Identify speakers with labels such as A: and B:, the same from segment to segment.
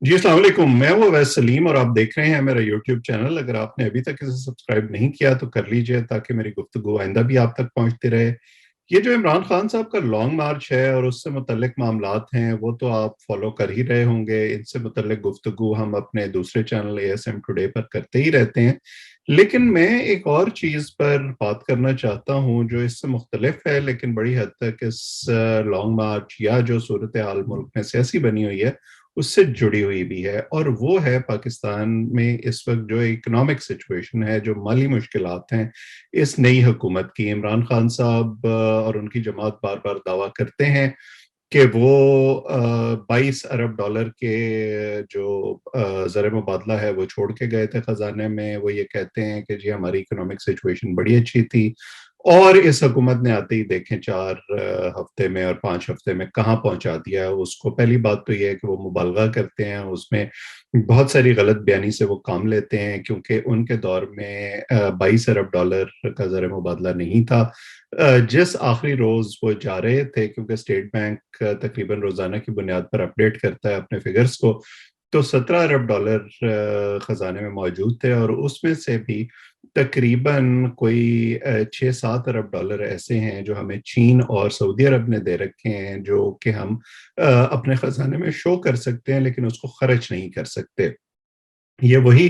A: جی अस्सलाम वालेकुम। मैं वो वैस सलीम और आप देख रहे हैं मेरा यूट्यूब चैनल। अगर आपने अभी तक इसे सब्सक्राइब नहीं किया तो कर लीजिए ताकि मेरी गुफ्तगू आइंदा भी आप तक पहुंचती रहे। ये जो इमरान खान साहब का लॉन्ग मार्च है और उससे मुतल्लिक मामलात हैं वो तो आप फॉलो कर ही रहे होंगे। इनसे मुतल्लिक गुफ्तगू हम अपने दूसरे चैनल एएसएम टुडे पर करते ही रहते हैं। लेकिन मैं एक और चीज़ पर बात करना चाहता हूँ जो इससे मुख्तलिफ है, लेकिन बड़ी हद तक इस लॉन्ग मार्च या जो सूरत हाल मुल्क में सियासी बनी हुई है उससे जुड़ी हुई भी है, और वो है पाकिस्तान में इस वक्त जो इकोनॉमिक सिचुएशन है, जो माली मुश्किलात हैं इस नई हुकूमत की। इमरान खान साहब और उनकी जमात बार बार दावा करते हैं कि वो 22 अरब डॉलर के जो ज़र मुबादला है वो छोड़ के गए थे ख़जाने में। वो ये कहते हैं कि जी हमारी इकोनॉमिक सिचुएशन बड़ी अच्छी थी, और इस हुकूमत ने आते ही देखें 4 हफ्ते में और 5 हफ्ते में कहाँ पहुंचा दिया है उसको। पहली बात तो ये है कि वो मुबालगा करते हैं, उसमें बहुत सारी गलत बयानी से वो काम लेते हैं, क्योंकि उनके दौर में 22 अरब डॉलर का ज़र मुबादला नहीं था। जिस आखिरी रोज वो जा रहे थे, क्योंकि स्टेट बैंक तकरीबन रोजाना की बुनियाद पर अपडेट करता है अपने फिगर्स को, तो 17 अरब डॉलर खजाने में मौजूद थे, और उसमें से भी तकरीबन कोई 6-7 अरब डॉलर ऐसे हैं जो हमें चीन और सऊदी अरब ने दे रखे हैं, जो कि हम अपने खजाने में शो कर सकते हैं लेकिन उसको खर्च नहीं कर सकते। ये वही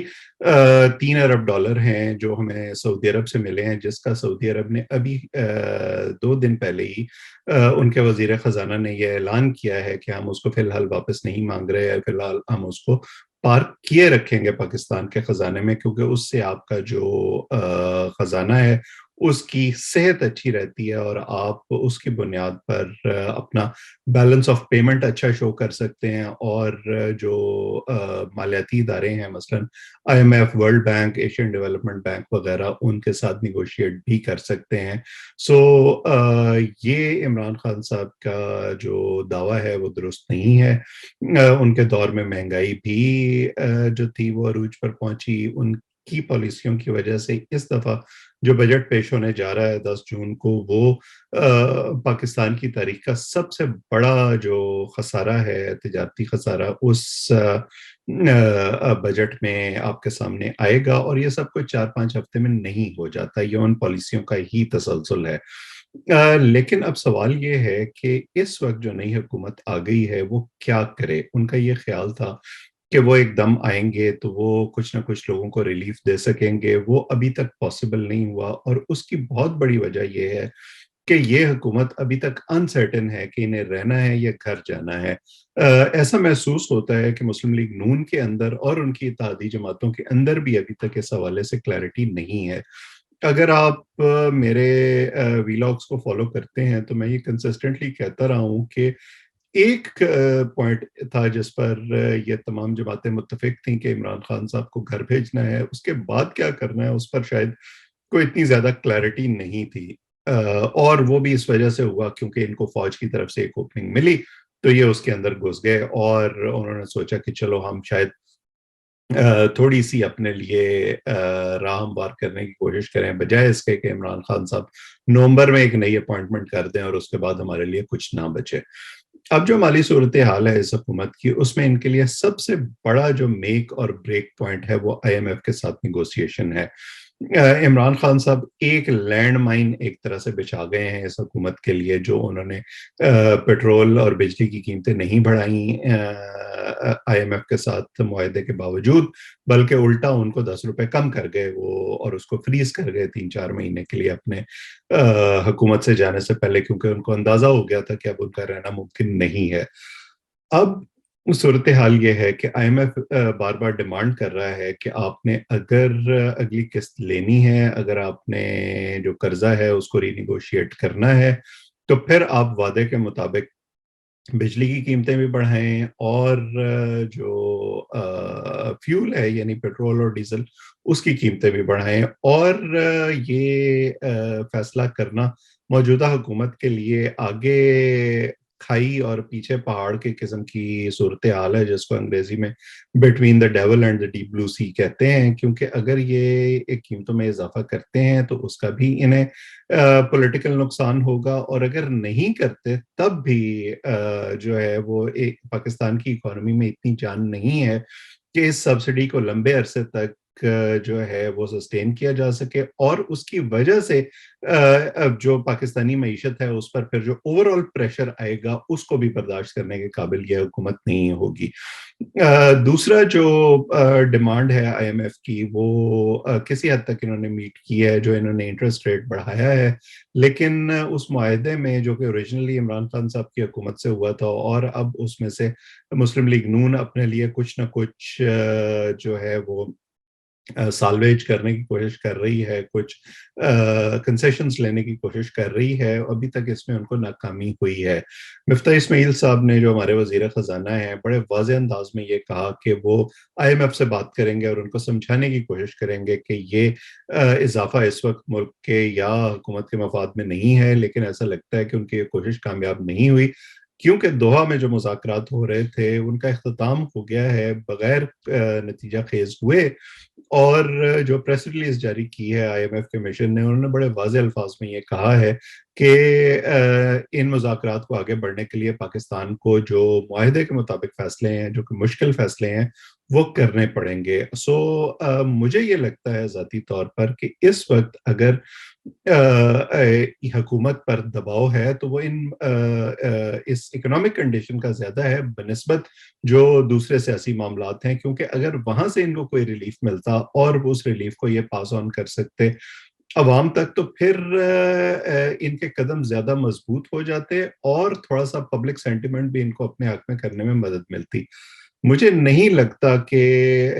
A: 3 अरब डॉलर हैं जो हमें सऊदी अरब से मिले हैं, जिसका सऊदी अरब ने अभी 2 दिन पहले ही उनके वजीर खजाना ने यह ऐलान किया है कि हम उसको फिलहाल वापस नहीं मांग रहे हैं, फिलहाल हम उसको पार्क किए रखेंगे पाकिस्तान के खजाने में, क्योंकि उससे आपका जो खजाना है उसकी सेहत अच्छी रहती है और आप उसकी बुनियाद पर अपना बैलेंस ऑफ पेमेंट अच्छा शो कर सकते हैं, और जो मालियाती इदारे हैं मसलन IMF, world bank, Asian development bank वगैरह, उनके साथ निगोशिएट भी कर सकते हैं। सो ये इमरान खान साहब का जो दावा है वो दुरुस्त नहीं है। उनके दौर में महंगाई भी जो थी वो अरूज पर पहुंची। उनकी पॉलिसियों की वजह से इस दफा जो बजट पेश होने जा रहा है 10 जून को, वो पाकिस्तान की तारीख का सबसे बड़ा जो खसारा है, तिजारती खसारा, उस बजट में आपके सामने आएगा। और ये सब कुछ 4-5 हफ्ते में नहीं हो जाता, ये उन पॉलिसियों का ही तसलसल है। लेकिन अब सवाल ये है कि इस वक्त जो नई हुकूमत आ गई है वो क्या करे। उनका ये ख्याल था कि वो एकदम आएंगे तो वो कुछ ना कुछ लोगों को रिलीफ दे सकेंगे, वो अभी तक पॉसिबल नहीं हुआ, और उसकी बहुत बड़ी वजह ये है कि ये हुकूमत अभी तक अनसर्टेन है कि इन्हें रहना है या घर जाना है। ऐसा महसूस होता है कि मुस्लिम लीग नून के अंदर और उनकी इत्तेहादी जमातों के अंदर भी अभी तक इस हवाले से क्लैरिटी नहीं है। अगर आप मेरे वीलॉग्स को फॉलो करते हैं तो मैं ये कंसिस्टेंटली कहता रहा हूँ कि एक पॉइंट था जिस पर ये तमाम जमातें मुत्तफिक थीं कि इमरान खान साहब को घर भेजना है, उसके बाद क्या करना है उस पर शायद कोई इतनी ज्यादा क्लैरिटी नहीं थी। और वो भी इस वजह से हुआ क्योंकि इनको फौज की तरफ से एक ओपनिंग मिली, तो ये उसके अंदर घुस गए और उन्होंने सोचा कि चलो हम शायद थोड़ी सी अपने लिए राह हमवार करने की कोशिश करें, बजाय इसके कि इमरान खान साहब नवंबर में एक नई अपॉइंटमेंट कर दें और उसके बाद हमारे लिए कुछ ना बचे। अब जो माली सूरत हाल है इस हुकूमत की, उसमें इनके लिए सबसे बड़ा जो मेक और ब्रेक पॉइंट है वो आईएमएफ के साथ निगोशिएशन है। इमरान खान साहब एक लैंड माइन एक तरह से बिछा गए हैं इस हुकूमत के लिए, जो उन्होंने पेट्रोल और बिजली की कीमतें नहीं बढ़ाई आईएमएफ के साथ मुआहदे के बावजूद, बल्कि उल्टा उनको 10 रुपए कम कर गए वो, और उसको फ्रीज कर गए 3-4 महीने के लिए अपने हुकूमत से जाने से पहले, क्योंकि उनको अंदाजा हो गया था कि अब उनका रहना मुमकिन नहीं है। अब सूरत हाल ये है कि आईएमएफ बार बार डिमांड कर रहा है कि आपने अगर अगली किस्त लेनी है, अगर आपने जो कर्जा है उसको रीनिगोशिएट करना है, तो फिर आप वादे के मुताबिक बिजली की कीमतें भी बढ़ाएं, और जो फ्यूल है यानी पेट्रोल और डीजल, उसकी कीमतें भी बढ़ाएं। और ये फैसला करना मौजूदा हुकूमत के लिए आगे खाई और पीछे पहाड़ के किस्म की सूरत हाल है, जिसको अंग्रेजी में between the devil and the deep blue sea कहते हैं, क्योंकि अगर ये एक कीमतों में इजाफा करते हैं तो उसका भी इन्हें पॉलिटिकल नुकसान होगा, और अगर नहीं करते तब भी जो है वो एक पाकिस्तान की इकोनॉमी में इतनी जान नहीं है कि इस सब्सिडी को लंबे अरसे तक जो है वो सस्टेन किया जा सके, और उसकी वजह से अब जो पाकिस्तानी मईशत है उस पर फिर जो ओवरऑल प्रेशर आएगा उसको भी बर्दाश्त करने के काबिल यह हुकूमत नहीं होगी। दूसरा जो डिमांड है आईएमएफ की, वो किसी हद तक इन्होंने मीट की है, जो इन्होंने इंटरेस्ट रेट बढ़ाया है, लेकिन उस मुआहदे में जो कि ओरिजिनली इमरान खान साहब की हुकूमत से हुआ था, और अब उसमें से मुस्लिम लीग नून अपने लिए कुछ ना कुछ जो है वो साल्वेज करने की कोशिश कर रही है, कुछ कंसेशंस लेने की कोशिश कर रही है, अभी तक इसमें उनको नाकामी हुई है। मिफ्ता इस्माइल साहब ने, जो हमारे वजीर खजाना है, बड़े वाज़े अंदाज में ये कहा कि वो आईएमएफ से बात करेंगे और उनको समझाने की कोशिश करेंगे कि ये इजाफा इस वक्त मुल्क के या हुकूमत के मफाद में नहीं है, लेकिन ऐसा लगता है कि उनकी ये कोशिश कामयाब नहीं हुई, क्योंकि दोहा में जो मुज़ाकरात हो रहे थे उनका इख्तिताम हो गया है बगैर नतीजा खेज हुए। और जो प्रेस रिलीज जारी की है आईएमएफ के मिशन ने, उन्होंने बड़े वाज़े अल्फाज में ये कहा है कि इन मुज़ाकरात को आगे बढ़ने के लिए पाकिस्तान को जो मुआहदे के मुताबिक फैसले हैं, जो कि मुश्किल फैसले हैं, वो करने पड़ेंगे। मुझे ये लगता है ज़ाती तौर पर कि इस वक्त अगर हुकूमत पर दबाव है तो वो इस इकोनॉमिक कंडीशन का ज्यादा है बनिस्बत जो दूसरे सियासी मामलात हैं, क्योंकि अगर वहां से इनको कोई रिलीफ मिलता और वो उस रिलीफ को ये पास ऑन कर सकते अवाम तक, तो फिर इनके कदम ज्यादा मजबूत हो जाते और थोड़ा सा पब्लिक सेंटिमेंट भी इनको अपने हक में करने में मदद मिलती। मुझे नहीं लगता कि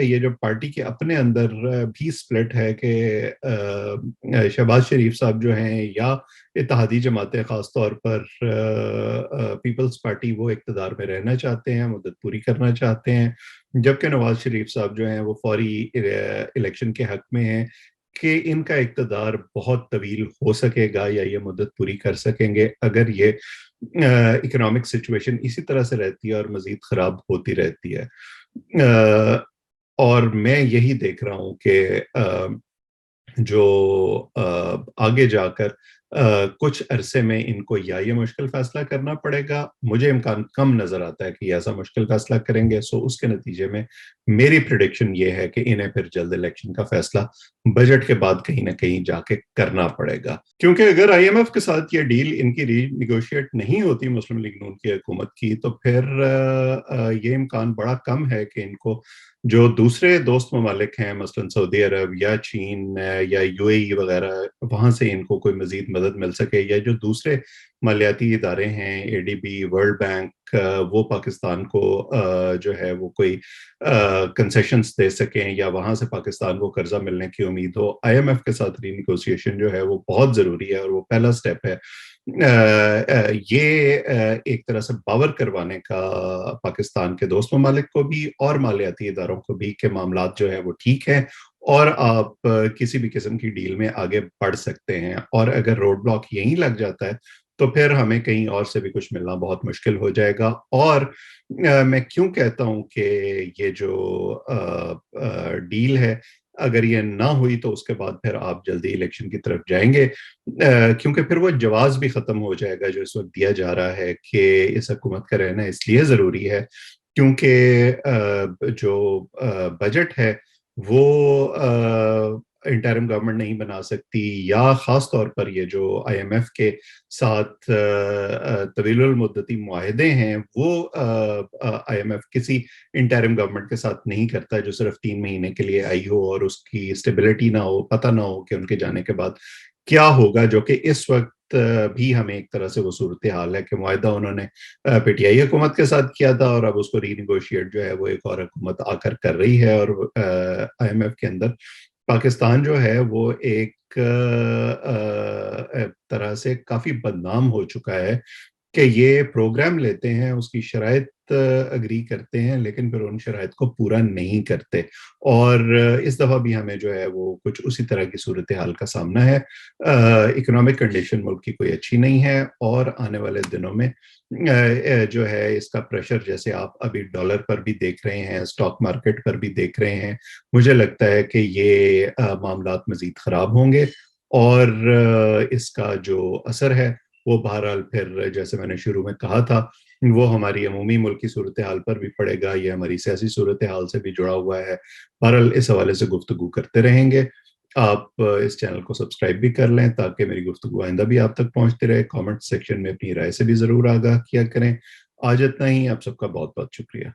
A: ये जो पार्टी के अपने अंदर भी स्प्लिट है कि शहबाज शरीफ साहब जो हैं या इत्तेहादी जमातें, खास तौर पर पीपल्स पार्टी, वो इक़्तिदार में रहना चाहते हैं, मुद्दत पूरी करना चाहते हैं, जबकि नवाज शरीफ साहब जो हैं वो फौरी इलेक्शन के हक में हैं कि इनका इक़्तिदार बहुत तवील हो सकेगा या ये मुद्दत पूरी कर सकेंगे अगर ये इकोनॉमिक सिचुएशन इसी तरह से रहती है और मजीद खराब होती रहती है। और मैं यही देख रहा हूँ कि जो आगे जाकर कुछ अरसे में इनको या ये मुश्किल फैसला करना पड़ेगा, मुझे इम्कान कम नजर आता है कि ऐसा मुश्किल फैसला करेंगे। सो उसके नतीजे में मेरी प्रिडिक्शन ये है कि इन्हें फिर जल्द इलेक्शन का फैसला बजट के बाद कहीं ना कहीं जाके करना पड़ेगा, क्योंकि अगर आईएमएफ के साथ ये डील इनकी रीनिगोशिएट नहीं होती मुस्लिम लीग नून की हुकूमत की, तो फिर ये इम्कान बड़ा कम है कि इनको जो दूसरे दोस्त ममालिक हैं, मसलन सऊदी अरब या चीन या यूएई वगैरह, वहां से इनको कोई मजीद मदद मिल सके, या जो दूसरे मालियाती इदारे हैं, एडीबी, वर्ल्ड बैंक, वो पाकिस्तान को जो है वो कोई कंसेशंस दे सकें या वहां से पाकिस्तान को कर्जा मिलने की उम्मीद हो। आईएमएफ के साथ रीनिगोशिएशन जो है वो बहुत जरूरी है और वो पहला स्टेप है ये एक तरह से बावर करवाने का पाकिस्तान के दोस्त ममालिक को भी और मालियाती इदारों को भी कि मामलात जो है वो ठीक है और आप किसी भी किस्म की डील में आगे बढ़ सकते हैं। और अगर रोड ब्लॉक यहीं लग जाता है तो फिर हमें कहीं और से भी कुछ मिलना बहुत मुश्किल हो जाएगा। और मैं क्यों कहता हूं कि ये जो डील है, अगर ये ना हुई तो उसके बाद फिर आप जल्दी इलेक्शन की तरफ जाएंगे, क्योंकि फिर वो जवाब भी खत्म हो जाएगा जो इस वक्त दिया जा रहा है कि इस हुकूमत का रहना इसलिए जरूरी है क्योंकि जो बजट है वो इंटरिम गवर्नमेंट नहीं बना सकती, या खास तौर पर ये जो आईएमएफ के साथ तवीलुल मुद्दती मुआहदे हैं वो आईएमएफ किसी इंटरिम गवर्नमेंट के साथ नहीं करता जो सिर्फ 3 महीने के लिए आई हो और उसकी स्टेबिलिटी ना हो, पता ना हो कि उनके जाने के बाद क्या होगा, जो कि इस वक्त भी हमें एक तरह से वो सूरत हाल है कि मुआहदा उन्होंने पीटीआई हुकूमत के साथ किया था और अब उसको रीनिगोशिएट जो है वो एक और हुकूमत आकर कर रही है। और आईएमएफ के अंदर पाकिस्तान जो है वो एक तरह से काफी बदनाम हो चुका है کہ یہ پروگرام لیتے ہیں، اس کی شرائط اگری کرتے ہیں، لیکن پھر ان شرائط کو پورا نہیں کرتے، اور اس دفعہ بھی ہمیں جو ہے وہ کچھ اسی طرح کی صورتحال کا سامنا ہے۔ اکنامک کنڈیشن ملک کی کوئی اچھی نہیں ہے، اور آنے والے دنوں میں جو ہے اس کا پریشر، جیسے آپ ابھی ڈالر پر بھی دیکھ رہے ہیں، اسٹاک مارکیٹ پر بھی دیکھ رہے ہیں، مجھے لگتا ہے کہ یہ معاملات مزید خراب ہوں گے، اور اس کا جو اثر ہے وہ بہرحال پھر جیسے میں نے شروع میں کہا تھا، وہ ہماری عمومی ملکی صورتحال پر بھی پڑے گا، یہ ہماری سیاسی صورتحال سے بھی جڑا ہوا ہے۔ بہرحال اس حوالے سے گفتگو کرتے رہیں گے۔ آپ اس چینل کو سبسکرائب بھی کر لیں تاکہ میری گفتگو آئندہ بھی آپ تک پہنچتے رہے۔ کامنٹ سیکشن میں اپنی رائے سے بھی ضرور آگاہ کیا کریں۔ آج اتنا ہی، آپ سب کا بہت بہت شکریہ۔